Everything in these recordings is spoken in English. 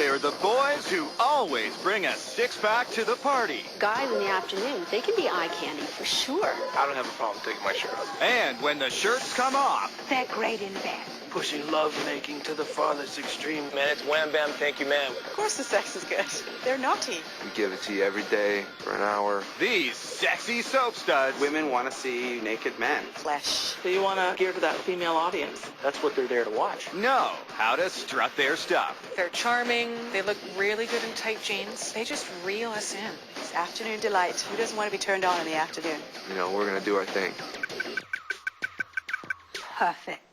They're the boys who always bring a six-pack to the party. Guys in the afternoon, they can be eye candy for sure. I don't have a problem taking my shirt off. And when the shirts come off, They're great in bed. Pushing love-making to the farthest extreme. Man, it's wham, bam, thank you, ma'am. Of course the sex is good. They're naughty. We give it to you every day for an hour. these sexy soap studs Women want to see naked men. Flesh. So you want to gear to that female audience. That's what they're there to watch. know how to strut their stuff. They're charming. They look really good in tight jeans. They just reel us in. It's afternoon delight. Who doesn't want to be turned on in the afternoon? You know, we're going to do our thing. Perfect.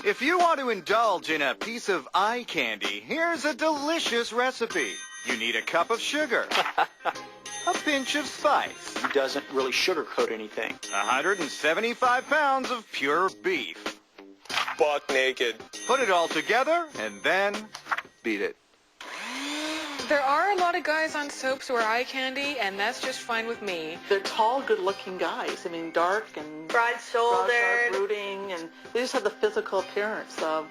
If you want to indulge in a piece of eye candy, here's a delicious recipe. You need a cup of sugar, a pinch of spice, He doesn't really sugarcoat anything. 175 pounds of pure beef. Buck naked. Put it all together and then Beat it. There are a lot of guys on soaps who are eye candy, and that's just fine with me. They're tall, good-looking guys. I mean, dark and Broad-shouldered. brooding, and they just have the physical appearance of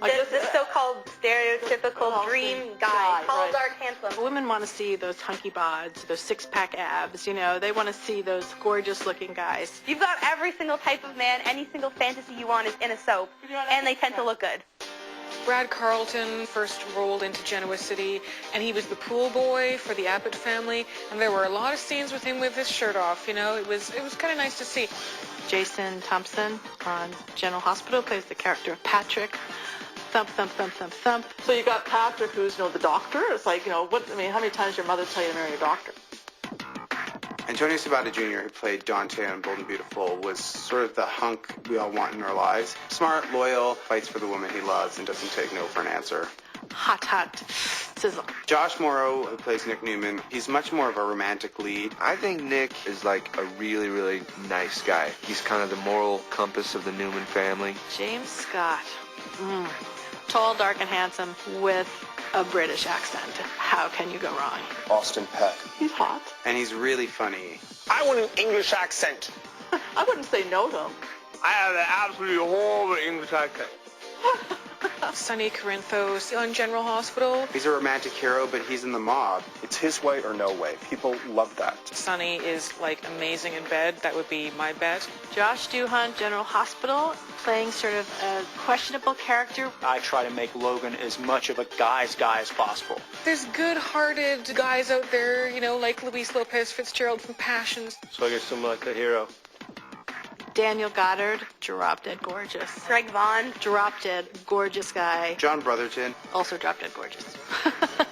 The so-called stereotypical dream guy, tall, right. dark, handsome. Women want to see those hunky bods, those six-pack abs, you know. They want to see those gorgeous-looking guys. You've got every single type of man, any single fantasy you want is in a soap, and they tend to look good. Brad Carlton first rolled into Genoa City, and he was the pool boy for the Abbott family, and there were a lot of scenes with him with his shirt off. You know, it was kind of nice to see. Jason Thompson on General Hospital plays the character of Patrick. Thump, thump, thump, thump, thump. So you got Patrick, who's, the doctor. It's like, how many times did your mother tell you to marry a doctor? Antonio Sabata Jr., who played Dante on Bold and Beautiful, was sort of the hunk we all want in our lives. Smart, loyal, fights for the woman he loves, and doesn't take no for an answer. Hot, hot, sizzle. Josh Morrow, who plays Nick Newman, he's much more of a romantic lead. I think Nick is like a really, really nice guy. He's kind of the moral compass of the Newman family. James Scott. Tall, dark, and handsome with a British accent. How can you go wrong? Austin Peck. He's hot. And he's really funny. I want an English accent. I wouldn't say no to him. I have an absolutely horrible English accent. Sonny Corinthos on General Hospital. He's a romantic hero, but he's in the mob. It's his way or no way. People love that. Sonny is amazing in bed. That would be my bet. Josh Duhan, General Hospital, playing sort of a questionable character. I try to make Logan as much of a guy's guy as possible. There's good-hearted guys out there, like Luis Lopez Fitzgerald from Passions. So I guess I'm like a hero. Daniel Goddard, drop-dead gorgeous. Greg Vaughn. Drop-dead gorgeous guy. John Brotherton, Also drop-dead gorgeous.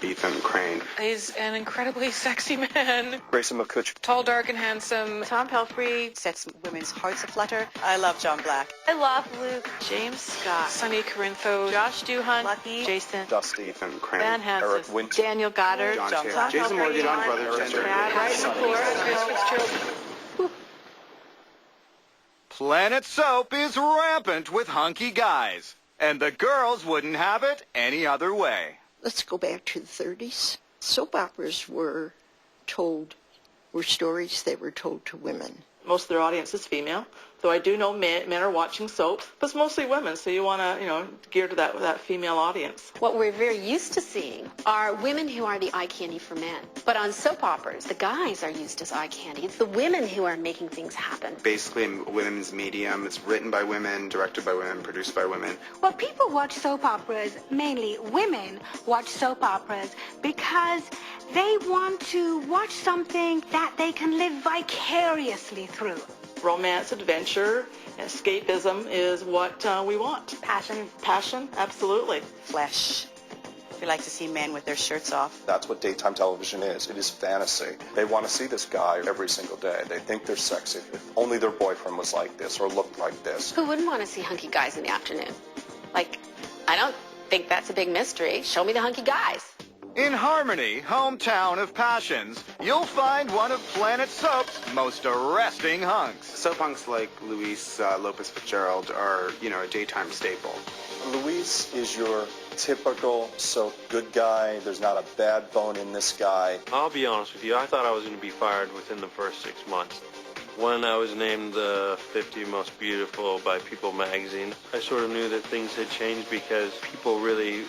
Ethan Crane. He's an incredibly sexy man. Grayson McCutcheon. Tall, dark, and handsome. Tom Pelfrey. Sets women's hearts aflutter. I love John Black. I love Luke. James Scott. Sonny Corinthos. Josh Duhan. Lucky. Jason. Dusty. Ethan Crane. Van Eric Hansen. Winter. Daniel Goddard. John Tom Taylor. Jason Pelfrey. Morgan, John Brotherton. Right in the floor. Fitzgerald. Planet Soap is rampant with hunky guys. And the girls wouldn't have it any other way. Let's go back to the 30s. Soap operas were stories they were told to women. Most of their audience is female, though I do know men are watching soap, but it's mostly women, so you want to, gear to that female audience. What we're very used to seeing are women who are the eye candy for men. But on soap operas, the guys are used as eye candy. It's the women who are making things happen. Basically a women's medium. It's written by women, directed by women, produced by women. Well, people watch soap operas, mainly women watch soap operas, because they want to watch something that they can live vicariously through. Romance, adventure, escapism is what we want. Passion. Passion, absolutely. Flesh. We like to see men with their shirts off. That's what daytime television is. It is fantasy. They want to see this guy every single day. They think they're sexy. If only their boyfriend was like this or looked like this. Who wouldn't want to see hunky guys in the afternoon? I don't think that's a big mystery. Show me the hunky guys. In Harmony, hometown of passions, you'll find one of Planet Soap's most arresting hunks. Soap hunks like Luis Lopez Fitzgerald are, a daytime staple. Luis is your typical soap good guy. There's not a bad bone in this guy. I'll be honest with you, I thought I was going to be fired within the first 6 months. When I was named the 50 Most Beautiful by People magazine, I sort of knew that things had changed because people really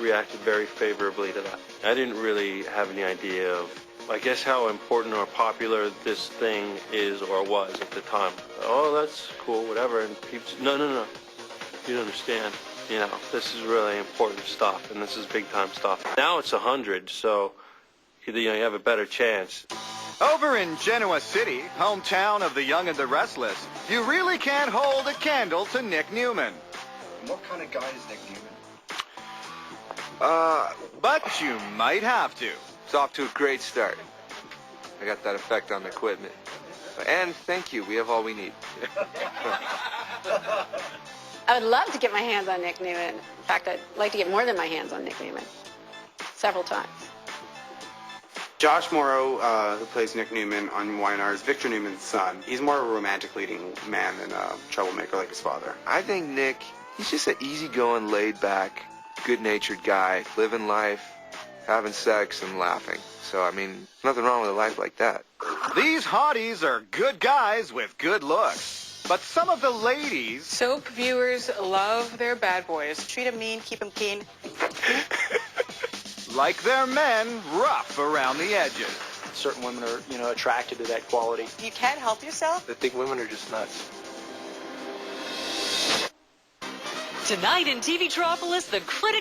reacted very favorably to that. I didn't really have any idea of, I guess, how important or popular this thing is or was at the time. Oh, that's cool, whatever. And people said, no, you don't understand. You know, this is really important stuff, and this is big-time stuff. Now it's 100, so you have a better chance. Over in Genoa City, hometown of the young and the restless, you really can't hold a candle to Nick Newman. What kind of guy is Nick Newman? But you might have to. It's off to a great start. I got that effect on the equipment. And thank you, we have all we need. I would love to get my hands on Nick Newman. In fact, I'd like to get more than my hands on Nick Newman. Several times. Josh Morrow, who plays Nick Newman on Weinar, is Victor Newman's son. He's more of a romantic leading man than a troublemaker like his father. I think Nick, he's just an easygoing, laid-back, good-natured guy, living life, having sex, and laughing. So, I mean, nothing wrong with a life like that. These hotties are good guys with good looks. But some of the ladies... Soap viewers love their bad boys. Treat them mean, keep them keen. like their men, rough around the edges. Certain women are, attracted to that quality. You can't help yourself. I think women are just nuts. Tonight in TV Tropolis, the critics